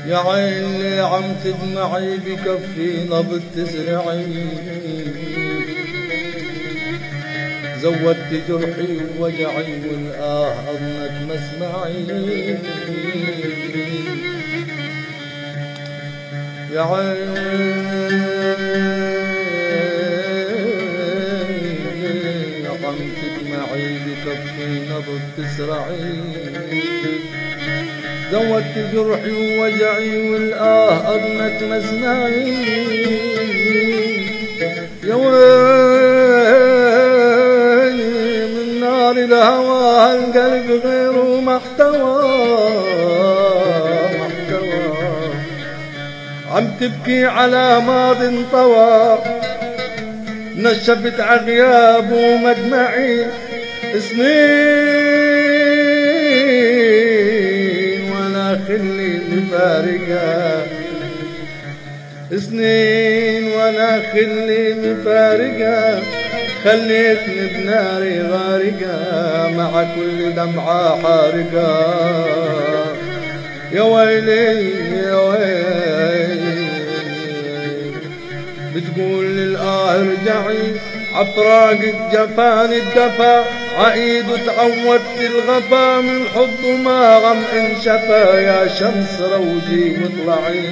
يا عين اللي عم تدمعي بكفي نبض تزرعي، زودت جرحي ووجعي والآه أظنك مسمعي. يا عين عم تدمعي بكفي نبض تزرعي، زودت جرحي ووجعي والآه أظنك مسمعي. يا ويلي من نار الهوى القلب غيره محتوى، عم تبكي على ماض انطوى، نشفت عغياب ومدمعي سنين وانا خلي مفارقة، سنين وانا خلي مفارقة، خليتني بناري غارقة مع كل دمعة حارقة. يا ويلي يا ويلي بتقول للآه ارجعي عفراق الجفان الدفا، عيد وتعودت الغفا من حب ما غم انشفى. يا شمس روجي واطلعي